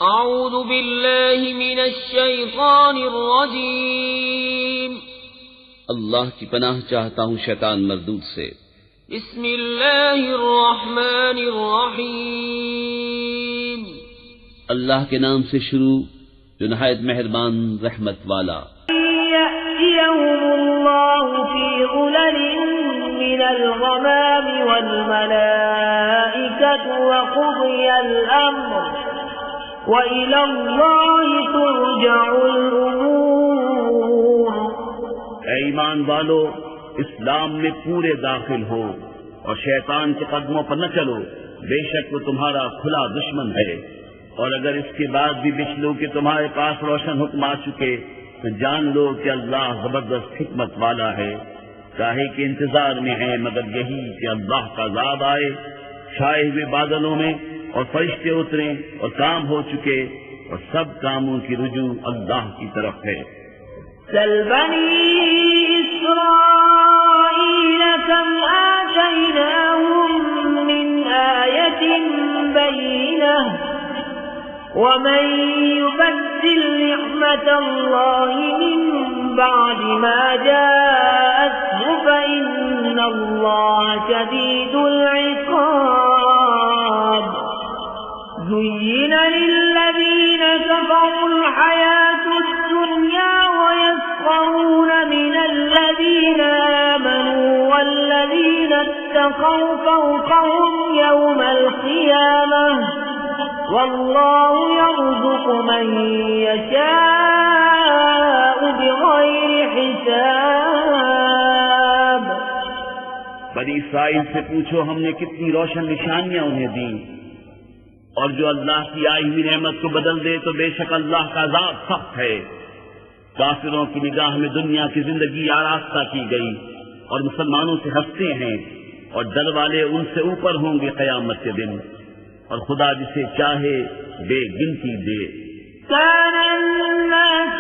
اعوذ باللہ من الشیطان الرجیم اللہ کی پناہ چاہتا ہوں شیطان مردود سے۔ بسم اللہ الرحمن الرحیم اللہ کے نام سے شروع جو نہایت مہربان رحمت والا۔ يَأْتِيَهُمُ اللَّهُ فِي ظُلَلٍ مِّنَ الْغَمَامِ وَالْمَلَائِكَةُ وَقُضِيَ الْأَمْرُ وَإِلَى اللَّهِ تُرْجَعُ الْأُمُورُ۔ اے ایمان والو، اسلام میں پورے داخل ہو اور شیطان کے قدموں پر نہ چلو، بے شک وہ تمہارا کھلا دشمن ہے۔ اور اگر اس کے بعد بھی بچ لو کہ تمہارے پاس روشن حکم آ چکے تو جان لو کہ اللہ زبردست حکمت والا ہے۔ کاہے کے انتظار میں ہیں مگر یہی کہ اللہ کا عذاب آئے، چھائے ہوئے بادلوں میں، اور فرشتے اتریں اور کام ہو چکے، اور سب کاموں کی رجوع اللہ کی طرف ہے۔ سل بني إسرائيل كم آتيناهم من آية بينة ومن يبدل نعمة الله من بعد ما جاءته فإن الله شديد العقاب۔ زين للذين كفروا الحياة الدنيا ويسخرون من الذين آمنوا والذين اتقوا فوقهم يوم القيامة والله يرزق من يشاء بغير حساب۔ بنی اسرائیل سے پوچھو ہم نے کتنی روشن نشانیاں انہیں دیں، اور جو اللہ کی آئی ہوئی نعمت کو بدل دے تو بے شک اللہ کا عذاب سخت ہے۔ کافروں کی نگاہ میں دنیا کی زندگی آراستہ کی گئی اور مسلمانوں سے ہنستے ہیں، اور ڈر والے ان سے اوپر ہوں گے قیامت کے دن، اور خدا جسے چاہے بے گنتی دے۔ كان الناس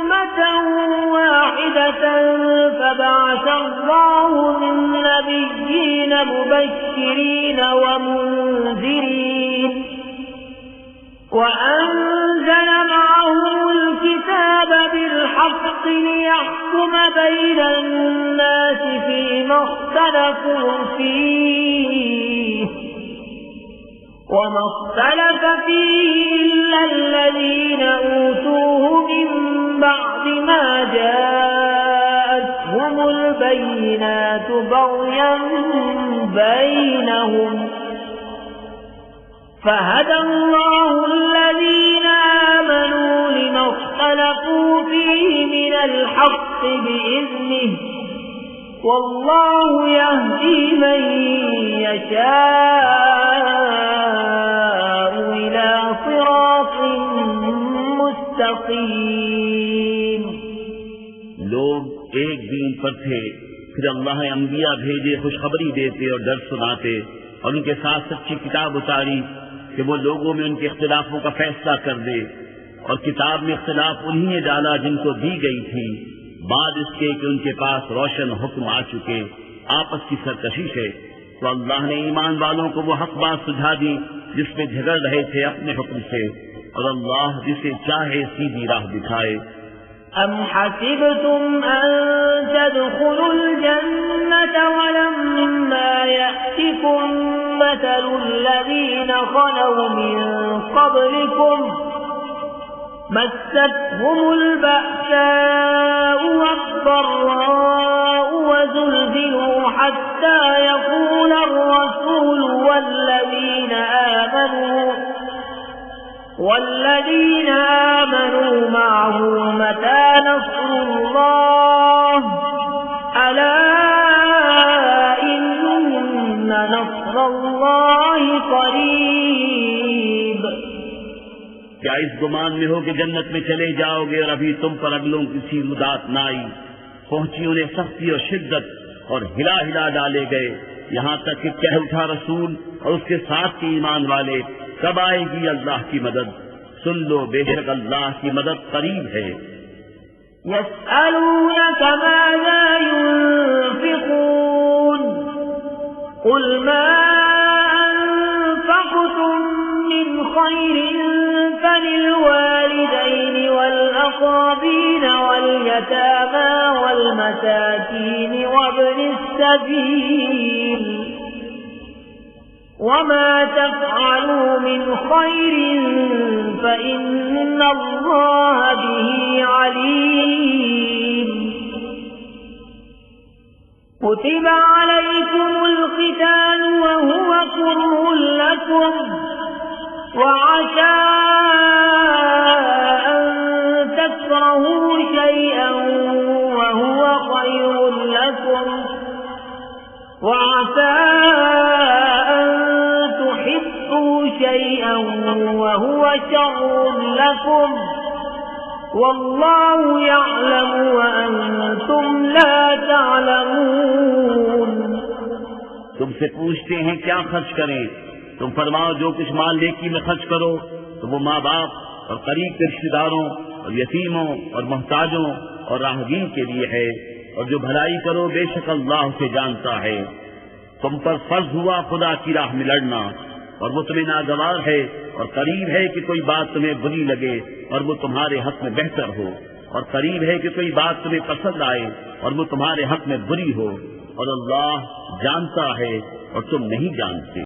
أمة واحدة فبعث الله النبيين مبشرين ومنذرين وأنزل معهم الكتاب بالحق ليحكم بين الناس فيما اختلفوا فيه وما اختلف فيه إلا الذين أوتوه من بعد ما جاءتهم البينات بغيا بينهم فهدى الله الذين آمنوا لما اختلفوا فيه من الحق بإذنه والله يهدي من يشاء إلى صراط مستقيم۔ لوگ ایک دین پر تھے، پھر اللہ نے انبیاء بھیجے خوشخبری دیتے اور ڈر سناتے، اور ان کے ساتھ سچی کتاب اتاری کہ وہ لوگوں میں ان کے اختلافوں کا فیصلہ کر دے، اور کتاب میں اختلاف انہی نے ڈالا جن کو دی گئی تھی، بعد اس کے کہ ان کے پاس روشن حکم آ چکے۔ آپس کی سرکشی سے تو اللہ نے ایمان والوں کو وہ حق بات سجھا دی جس میں جھگڑ رہے تھے اپنے حکم سے، اور اللہ جسے چاہے سیدھی راہ دکھائے۔ أم حسبتم أن تدخلوا الجنة ولما يأتكم مثل الذين خلوا من قبلكم مستهم البأساء والضراء وزلزلوا حتى يقول الرسول والذين آمنوا معه متى نصر الله ألا إن نصر الله قريب۔ کیا اس گمان میں ہو کہ جنت میں چلے جاؤ گے اور ابھی تم پر اگلوں کسی مدات نہ آئی؟ پہنچی انہیں سختی اور شدت اور ہلا ہلا ڈالے گئے، یہاں تک کہ کہہ اٹھا رسول اور اس کے ساتھ کے ایمان والے کب آئے گی اللہ کی مدد؟ سن لو بے شک اللہ کی مدد قریب ہے۔ يسألونك ماذا ينفقون قل ما أنفقتم من خير والأقربين واليتامى والمساكين وابن السبيل وما تفعلوا من خير فإن الله به عليم كتب عليكم القتال وهو كره لكم وعسى أن تكرهوا شيئا وهو خير لكم وعسى أن تحبوا شيئا وهو شر لكم والله يعلم وأنتم لا تعلمون تم سے پوچھتے ہیں کیا خرچ کریں، تم فرماؤ جو کچھ مال نیکی میں خرچ کرو تو وہ ماں باپ اور قریب کے رشتے داروں اور یتیموں اور محتاجوں اور راہگیر کے لیے ہے، اور جو بھلائی کرو بے شک اللہ اسے جانتا ہے۔ تم پر فرض ہوا خدا کی راہ میں لڑنا، اور وہ تمہیں ناگوار ہے اور قریب ہے کہ کوئی بات تمہیں بری لگے اور وہ تمہارے حق میں بہتر ہو، اور قریب ہے کہ کوئی بات تمہیں پسند آئے اور وہ تمہارے حق میں بری ہو، اور اللہ جانتا ہے اور تم نہیں جانتے۔